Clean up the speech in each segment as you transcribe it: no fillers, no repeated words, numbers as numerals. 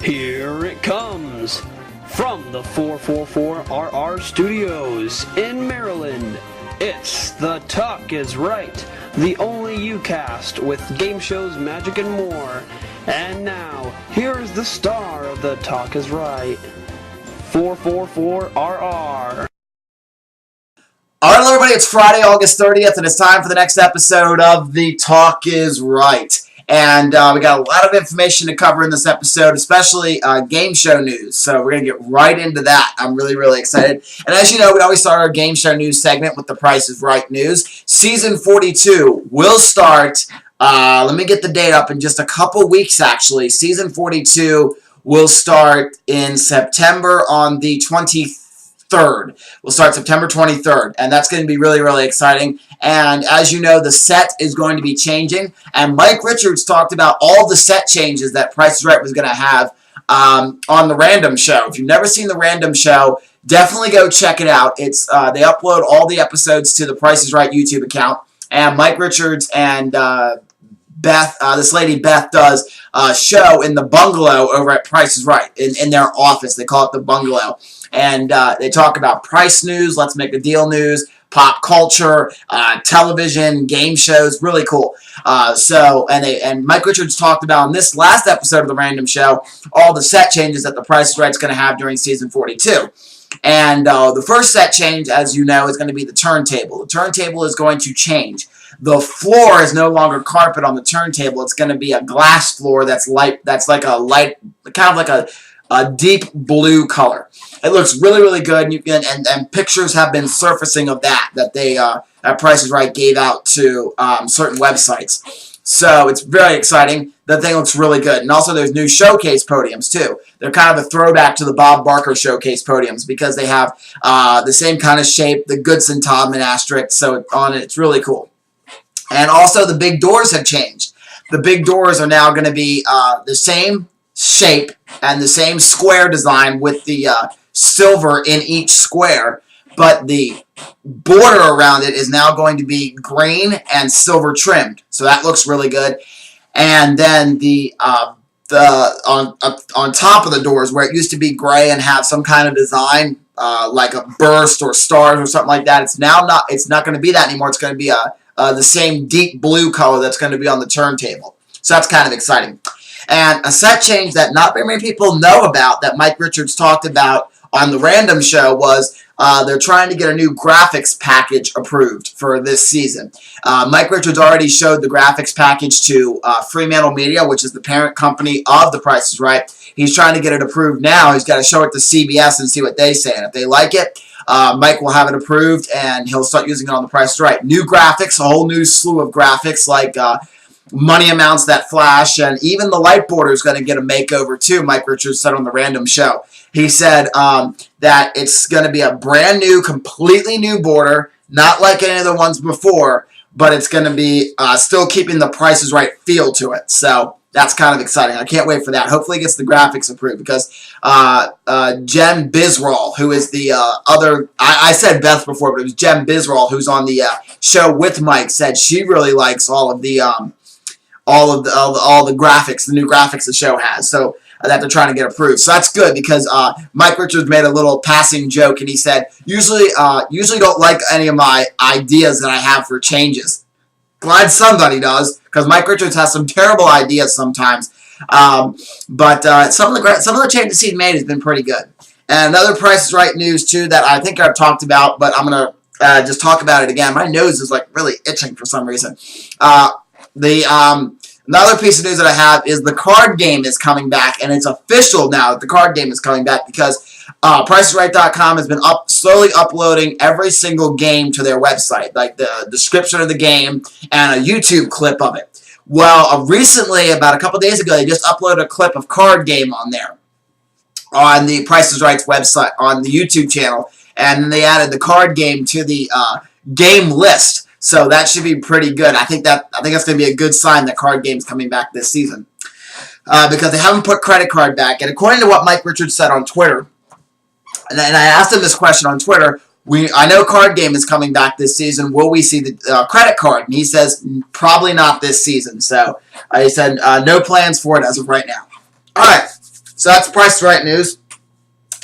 Here it comes! From the 444RR Studios in Maryland, it's The Talk Is Right, the only youcast with game shows, magic, and more. And now, here's the star of The Talk Is Right, 444RR. Alright, everybody, it's Friday, August 30th, and it's time for the next episode of The Talk Is Right. And we got a lot of information to cover in this episode, especially game show news. So we're going to get right into that. I'm really, really excited. And as you know, we always start our game show news segment with the Price is Right news. Season 42 will start, let me get the date up, in just a couple weeks, actually. Season 42 will start in September on the 23rd. We'll start September 23rd, and that's going to be really, really exciting. And as you know, the set is going to be changing, and Mike Richards talked about all the set changes that Price is Right was going to have on the Random Show. If you've never seen the Random Show, definitely go check it out. It's they upload all the episodes to the Price is Right YouTube account, and Mike Richards and Beth, this lady Beth, does a show in the bungalow over at Price is Right, in their office. They call it the bungalow. And they talk about price news, let's make a deal news, pop culture, television, game shows, really cool. And Mike Richards talked about in this last episode of the Random Show all the set changes that the Price is Right is going to have during season 42. And the first set change, as you know, is going to be the turntable. The turntable is going to change. The floor is no longer carpet on the turntable. It's going to be a glass floor that's like a light, kind of like a deep blue color. It looks really, really good, and pictures have been surfacing of that they at Price is Right gave out to certain websites. So it's very exciting. The thing looks really good. And also there's new showcase podiums too. They're kind of a throwback to the Bob Barker showcase podiums because they have the same kind of shape, the Goodson Todman asterisk, so on it, it's really cool. And also the big doors have changed. The big doors are now going to be the same shape and the same square design with the silver in each square, but the border around it is now going to be green and silver trimmed. So that looks really good. And then on top of the doors, where it used to be gray and have some kind of design like a burst or stars or something like that, it's not going to be that anymore. It's going to be the same deep blue color that's going to be on the turntable. So that's kind of exciting. And a set change that not very many people know about that Mike Richards talked about on the Random Show was they're trying to get a new graphics package approved for this season. Mike Richards already showed the graphics package to Fremantle Media, which is the parent company of The Price is Right. He's trying to get it approved now. He's got to show it to CBS and see what they say. And if they like it, Mike will have it approved, and he'll start using it on The Price is Right. New graphics, a whole new slew of graphics like money amounts that flash, and even the light border is going to get a makeover too, Mike Richards said on the Random Show. He said that it's going to be a brand new, completely new border, not like any of the ones before, but it's going to be still keeping the Price is Right feel to it. So that's kind of exciting. I can't wait for that. Hopefully it gets the graphics approved because Jen Bisrall, who is the other, I said Beth before, but it was Jen Bisrall, who's on the show with Mike, said she really likes all of the graphics, the new graphics the show has, so that they're trying to get approved. So that's good because Mike Richards made a little passing joke, and he said, usually don't like any of my ideas that I have for changes. Glad somebody does, because Mike Richards has some terrible ideas sometimes. But some of the changes he's made has been pretty good. And another Price is Right news too that I think I've talked about, but I'm gonna just talk about it again. My nose is like really itching for some reason. Another piece of news that I have is the card game is coming back, and it's official now that the card game is coming back because PriceIsRight.com has been slowly uploading every single game to their website, like the description of the game and a YouTube clip of it. Well, recently, about a couple days ago, they just uploaded a clip of card game on there, on the Price is Right's website, on the YouTube channel, and then they added the card game to the game list. So that should be pretty good. I think that's going to be a good sign that card game's coming back this season. Because they haven't put credit card back. And according to what Mike Richards said on Twitter, and I asked him this question on Twitter, I know card game is coming back this season. Will we see the credit card? And he says probably not this season. So he said no plans for it as of right now. All right. So that's Price is Right news.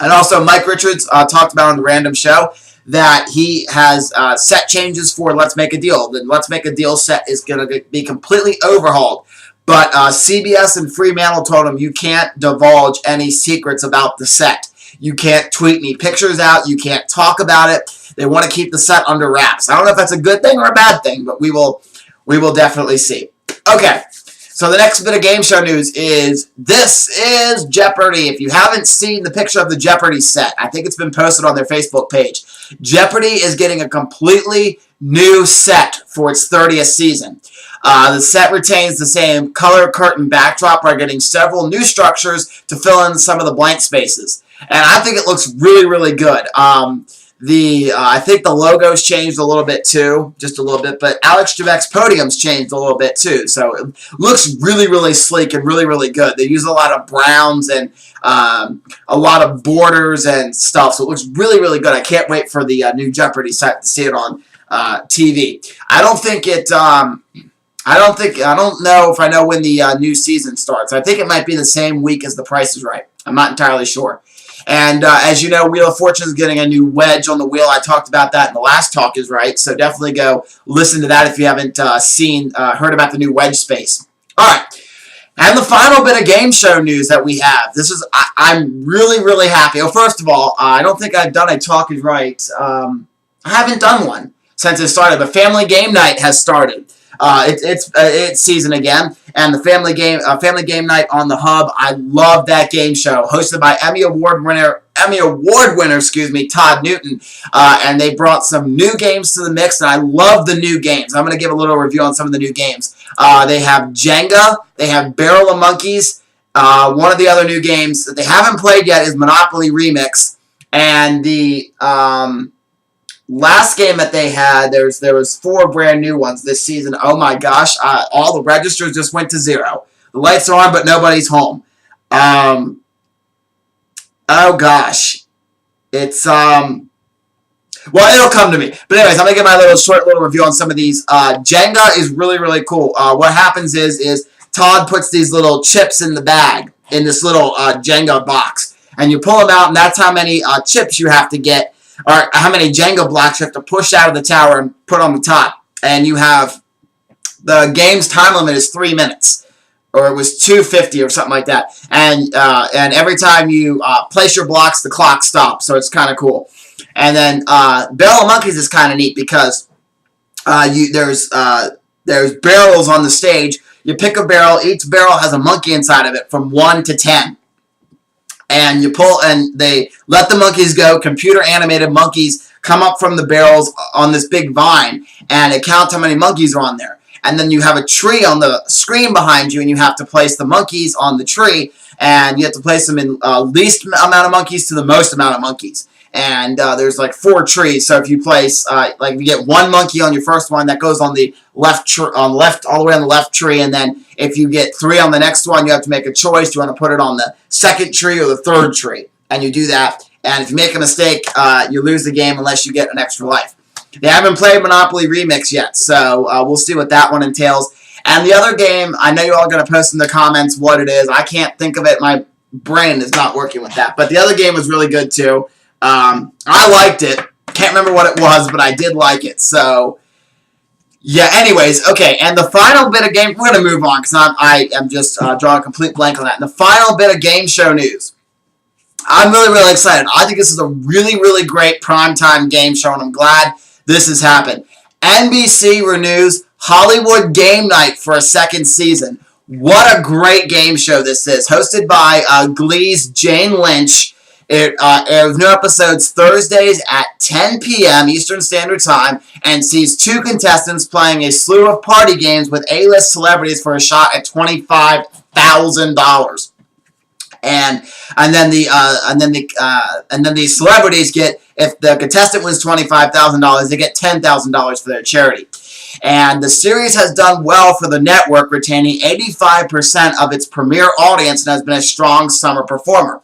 And also, Mike Richards talked about on the Random Show that he has set changes for Let's Make a Deal. The Let's Make a Deal set is going to be completely overhauled. But CBS and Fremantle told him you can't divulge any secrets about the set. You can't tweet any pictures out. You can't talk about it. They want to keep the set under wraps. I don't know if that's a good thing or a bad thing, but we will definitely see. Okay, so the next bit of game show news is this is Jeopardy! If you haven't seen the picture of the Jeopardy set, I think it's been posted on their Facebook page. Jeopardy! Is getting a completely new set for its 30th season. The set retains the same color curtain backdrop, are getting several new structures to fill in some of the blank spaces. And I think it looks really, really good. I think the logo's changed a little bit too, just a little bit, but Alex Trebek's podium's changed a little bit too. So it looks really, really sleek and really, really good. They use a lot of browns and a lot of borders and stuff, so it looks really, really good. I can't wait for the new Jeopardy set to see it on TV. I don't know if I know when the new season starts. I think it might be the same week as The Price is Right. I'm not entirely sure. And as you know, Wheel of Fortune is getting a new wedge on the wheel. I talked about that in the last Talk is Right, so definitely go listen to that if you haven't heard about the new wedge space. All right, and the final bit of game show news that we have. I'm really, really happy. Well, first of all, I don't think I've done a Talk is Right. I haven't done one since it started, but Family Game Night has started. It's season again, and the Family Game Night on the Hub. I love that game show, hosted by Emmy Award winner, Todd Newton, and they brought some new games to the mix, and I love the new games. I'm going to give a little review on some of the new games. They have Jenga, they have Barrel of Monkeys. One of the other new games that they haven't played yet is Monopoly Remix, and the last game that they had, there was 4 brand new ones this season. Oh my gosh, all the registers just went to 0. The lights are on, but nobody's home. Oh gosh. It's, well, it'll come to me. But anyways, I'm going to give my short little review on some of these. Jenga is really, really cool. What happens is Todd puts these little chips in the bag, in this little Jenga box. And you pull them out, and that's how many chips you have to get, or how many Jenga blocks you have to push out of the tower and put on the top. And you have, the game's time limit is 3 minutes, or it was 2:50 or something like that. And every time you place your blocks, the clock stops, so it's kind of cool. And then Barrel of Monkeys is kind of neat because there's barrels on the stage. You pick a barrel, each barrel has a monkey inside of it from 1 to 10. And you pull, and they let the monkeys go. Computer animated monkeys come up from the barrels on this big vine, and it counts how many monkeys are on there. And then you have a tree on the screen behind you, and you have to place the monkeys on the tree, and you have to place them in least amount of monkeys to the most amount of monkeys. And there's like 4 trees, so if you place, like if you get 1 monkey on your first one, that goes on the left, all the way on the left tree, and then if you get 3 on the next one, you have to make a choice. Do you want to put it on the second tree or the third tree? And you do that, and if you make a mistake, you lose the game unless you get an extra life. They haven't played Monopoly Remix yet, so we'll see what that one entails. And the other game, I know you're all going to post in the comments what it is. I can't think of it. My brain is not working with that. But the other game was really good, too. I liked it. Can't remember what it was, but I did like it. So, yeah, anyways, okay. And the final bit of game, we're going to move on because I am just drawing a complete blank on that. And the final bit of game show news. I'm really, really excited. I think this is a really, really great primetime game show, and I'm glad this has happened. NBC renews Hollywood Game Night for a 2nd season. What a great game show this is. Hosted by Glee's Jane Lynch. It airs new episodes Thursdays at 10 p.m. Eastern Standard Time and sees 2 contestants playing a slew of party games with A-list celebrities for a shot at $25,000. And then the celebrities get, if the contestant wins $25,000, they get $10,000 for their charity. And the series has done well for the network, retaining 85% of its premiere audience and has been a strong summer performer.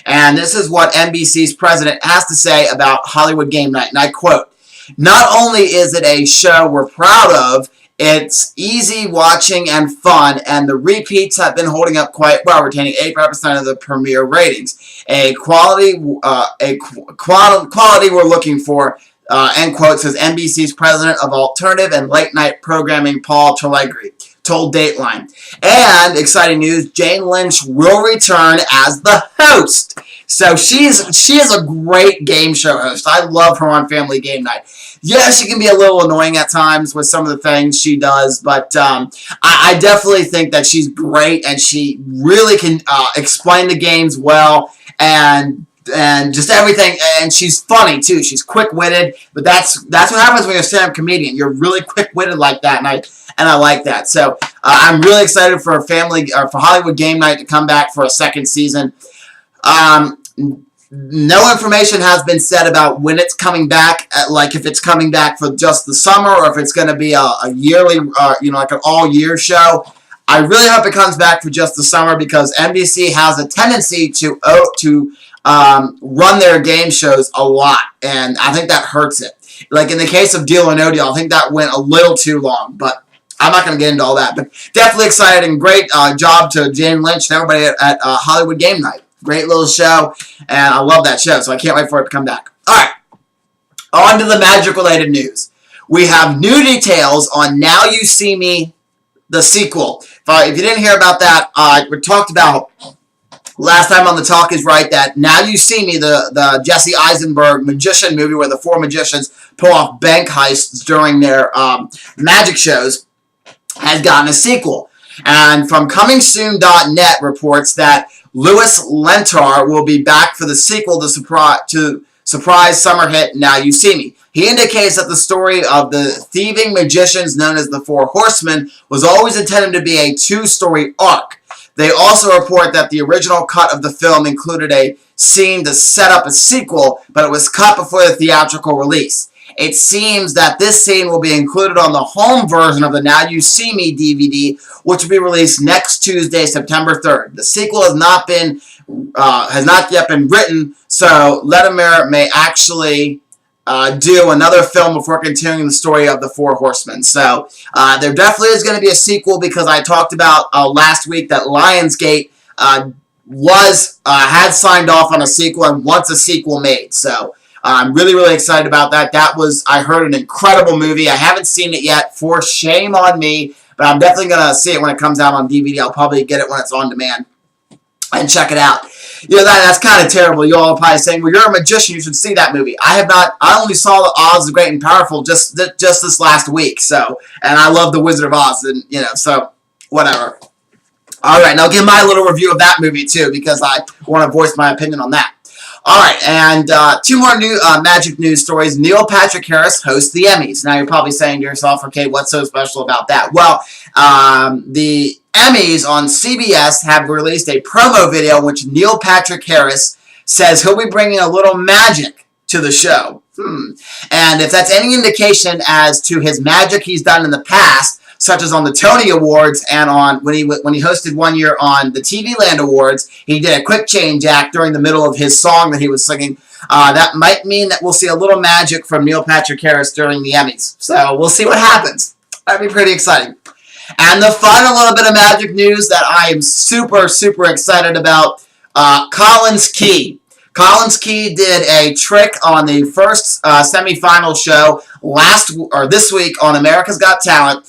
And this is what NBC's president has to say about Hollywood Game Night, and I quote, "Not only is it a show we're proud of, It's easy watching and fun, and the repeats have been holding up quite well, retaining 85% of the premiere ratings. Quality we're looking for, end quote, says NBC's president of alternative and late night programming, Paul Telegri, told Dateline. And exciting news, Jane Lynch will return as the host. So she is a great game show host. I love her on Family Game Night. Yeah, she can be a little annoying at times with some of the things she does, but I definitely think that she's great, and she really can explain the games well, and just everything. And she's funny too. She's quick-witted, but that's what happens when you're a stand-up comedian. You're really quick-witted like that, and I like that. So I'm really excited for Hollywood Game Night to come back for a second season. No information has been said about when it's coming back, like if it's coming back for just the summer or if it's going to be a yearly, like an all-year show. I really hope it comes back for just the summer, because NBC has a tendency to run their game shows a lot, and I think that hurts it. Like in the case of Deal or No Deal, I think that went a little too long, but I'm not going to get into all that. But definitely excited, and great job to Jane Lynch and everybody at Hollywood Game Night. Great little show, and I love that show, so I can't wait for it to come back. All right, on to the magic-related news. We have new details on Now You See Me, the sequel. If you didn't hear about that, we talked about last time on The Talk Is Right that Now You See Me, the Jesse Eisenberg magician movie where the four magicians pull off bank heists during their magic shows, has gotten a sequel. And from ComingSoon.net reports that Louis Lentar will be back for the sequel to surprise summer hit Now You See Me. He indicates that the story of the thieving magicians known as the Four Horsemen was always intended to be a two-story arc. They also report that the original cut of the film included a scene to set up a sequel, but it was cut before the theatrical release. It seems that this scene will be included on the home version of the Now You See Me DVD, which will be released next Tuesday, September 3rd. The sequel has not yet been written, so Letterman may actually do another film before continuing the story of the Four Horsemen. So there definitely is going to be a sequel, because I talked about last week that Lionsgate had signed off on a sequel and wants a sequel made. So I'm really, really excited about that. That was, I heard, an incredible movie. I haven't seen it yet, for shame on me, but I'm definitely going to see it when it comes out on DVD. I'll probably get it when it's on demand and check it out. That's kind of terrible. You all are probably saying, well, you're a magician, you should see that movie. I have not. I only saw the Oz the Great and Powerful just this last week. So, and I love The Wizard of Oz, and so whatever. All right, now I'll give my little review of that movie too, because I want to voice my opinion on that. All right, and two more new magic news stories. Neil Patrick Harris hosts the Emmys. Now you're probably saying to yourself, okay, what's so special about that? Well, the Emmys on CBS have released a promo video in which Neil Patrick Harris says he'll be bringing a little magic to the show. And if that's any indication as to his magic he's done in the past, such as on the Tony Awards and on when he hosted one year on the TV Land Awards, he did a quick change act during the middle of his song that he was singing. That might mean that we'll see a little magic from Neil Patrick Harris during the Emmys. So we'll see what happens. That'd be pretty exciting. And the final little bit of magic news that I am super, super excited about, Collins Key. Collins Key did a trick on the first semifinal show this week on America's Got Talent,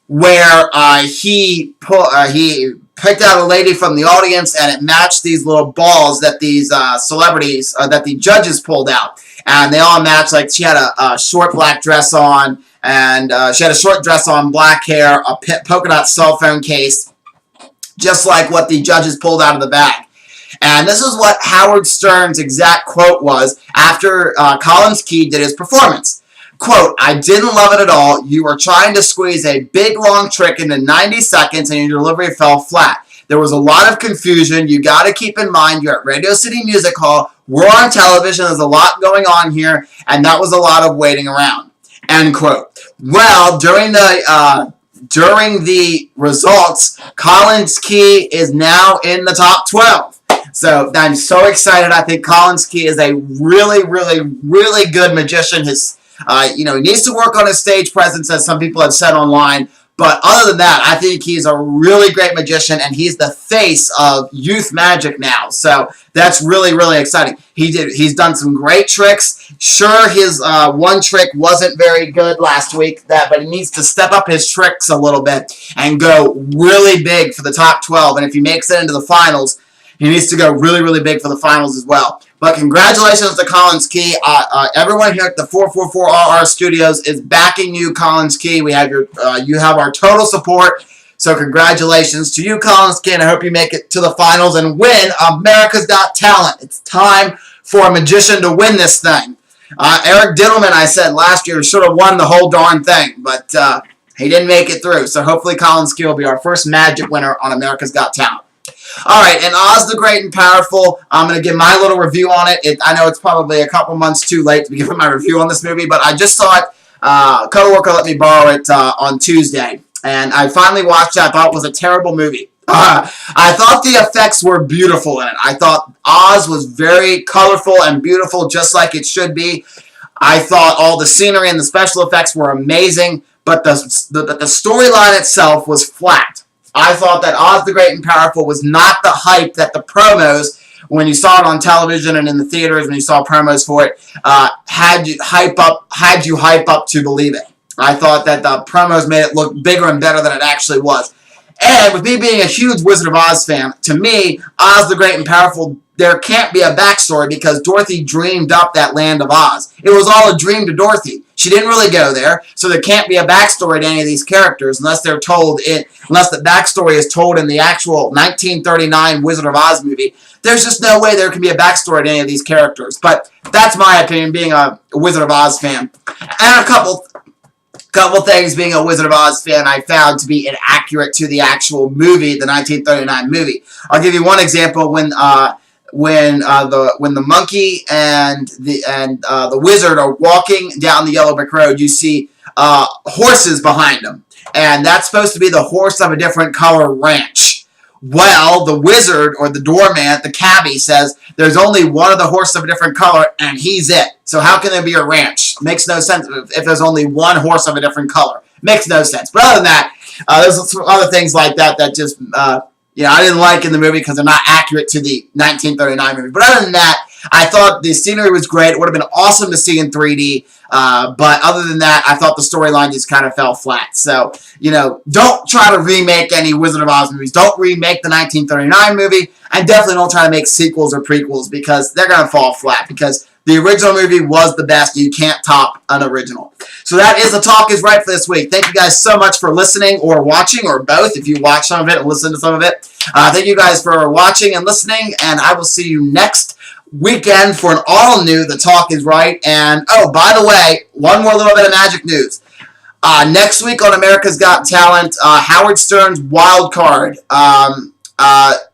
where he picked out a lady from the audience, and it matched these little balls that these celebrities, that the judges pulled out. And they all matched. Like, she had a short black dress on, and she had a short dress on, black hair, a polka dot cell phone case, just like what the judges pulled out of the bag. And this is what Howard Stern's exact quote was after Collins Key did his performance. Quote, "I didn't love it at all. You were trying to squeeze a big, long trick into 90 seconds and your delivery fell flat. There was a lot of confusion. You got to keep in mind you're at Radio City Music Hall. We're on television. There's a lot going on here, and that was a lot of waiting around." End quote. Well, during the results, Collins Key is now in the top 12. So I'm so excited. I think Collins Key is a really, really, really good magician. He needs to work on his stage presence, as some people have said online, But other than that, I think he's a really great magician, and he's the face of youth magic now. So that's really, really exciting. He's done some great tricks. Sure, his one trick wasn't very good last week, but he needs to step up his tricks a little bit and go really big for the top 12. And if he makes it into the finals, he needs to go really, really big for the finals as well. But congratulations to Collins Key. Everyone here at the 444RR Studios is backing you, Collins Key. We have you have our total support. So congratulations to you, Collins Key, and I hope you make it to the finals and win America's Got Talent. It's time for a magician to win this thing. Eric Diddleman, I said last year, should have won the whole darn thing, but he didn't make it through. So hopefully Collins Key will be our first magic winner on America's Got Talent. All right, and Oz the Great and Powerful, I'm going to give my little review on it. I know it's probably a couple months too late to be giving my review on this movie, but I just saw it. Coworker let me borrow it on Tuesday, and I finally watched it. I thought it was a terrible movie. I thought the effects were beautiful in it. I thought Oz was very colorful and beautiful, just like it should be. I thought all the scenery and the special effects were amazing, but the storyline itself was flat. I thought that Oz the Great and Powerful was not the hype that the promos, when you saw it on television and in the theaters, when you saw promos for it, had you hype up to believe it. I thought that the promos made it look bigger and better than it actually was. And with me being a huge Wizard of Oz fan, to me, Oz the Great and Powerful, there can't be a backstory because Dorothy dreamed up that land of Oz. It was all a dream to Dorothy. She didn't really go there, so there can't be a backstory to any of these characters unless they're told unless the backstory is told in the actual 1939 Wizard of Oz movie. There's just no way there can be a backstory to any of these characters. But that's my opinion, being a Wizard of Oz fan. And a couple things, being a Wizard of Oz fan, I found to be inaccurate to the actual movie, the 1939 movie. I'll give you one example. When the monkey and the wizard are walking down the yellow brick road, you see horses behind them, and that's supposed to be the horse of a different color ranch. Well, the wizard, or the doorman, the cabbie, says there's only one of the horse of a different color, and he's it. So how can there be a ranch? Makes no sense if there's only one horse of a different color. Makes no sense. But other than that, there's some other things like that just I didn't like in the movie because they're not accurate to the 1939 movie. But other than that, I thought the scenery was great. It would have been awesome to see in 3D. But other than that, I thought the storyline just kind of fell flat. So, don't try to remake any Wizard of Oz movies. Don't remake the 1939 movie. And definitely don't try to make sequels or prequels because they're going to fall flat. Because the original movie was the best. You can't top an original. So that is The Talk is Right for this week. Thank you guys so much for listening or watching, or both if you watch some of it and listen to some of it. Thank you guys for watching and listening, and I will see you next weekend for an all-new The Talk is Right. And, oh, by the way, one more little bit of magic news. Next week on America's Got Talent, Howard Stern's wild card.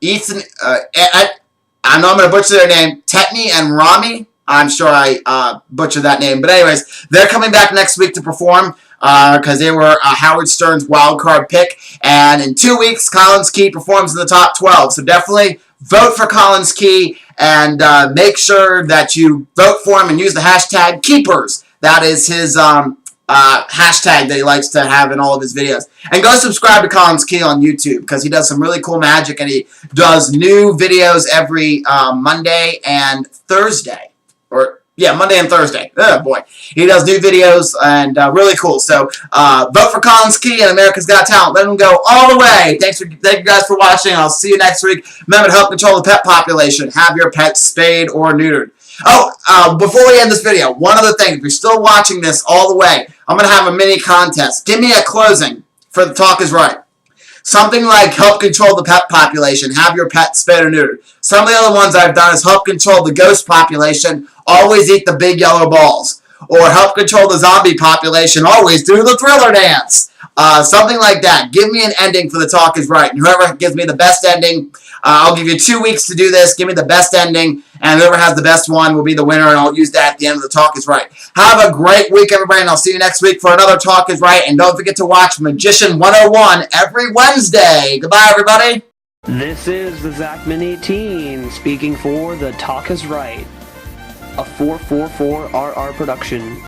Ethan, I know I'm going to butcher their name, Tetney and Rami. I'm sure I butchered that name. But anyways, they're coming back next week to perform because they were Howard Stern's wild card pick. And in 2 weeks, Collins Key performs in the top 12. So definitely vote for Collins Key and make sure that you vote for him and use the hashtag Keepers. That is his hashtag that he likes to have in all of his videos. And go subscribe to Collins Key on YouTube because he does some really cool magic and he does new videos every Monday and Thursday. Monday and Thursday. Oh, boy. He does new videos and really cool. So, vote for Collins Key and America's Got Talent. Let them go all the way. Thank you guys for watching. I'll see you next week. Remember to help control the pet population. Have your pets spayed or neutered. Oh, before we end this video, one other thing. If you're still watching this all the way, I'm going to have a mini contest. Give me a closing for The Talk is Right. Something like help control the pet population, have your pet spayed or neutered. Some of the other ones I've done is help control the ghost population, always eat the big yellow balls. Or help control the zombie population, always do the Thriller dance. Something like that. Give me an ending for The Talk is Right. And whoever gives me the best ending, I'll give you 2 weeks to do this. Give me the best ending, and whoever has the best one will be the winner, and I'll use that at the end of The Talk is Right. Have a great week, everybody, and I'll see you next week for another Talk is Right. And don't forget to watch Magician 101 every Wednesday. Goodbye, everybody. This is the Zachman 18 speaking for The Talk is Right, a 444RR production.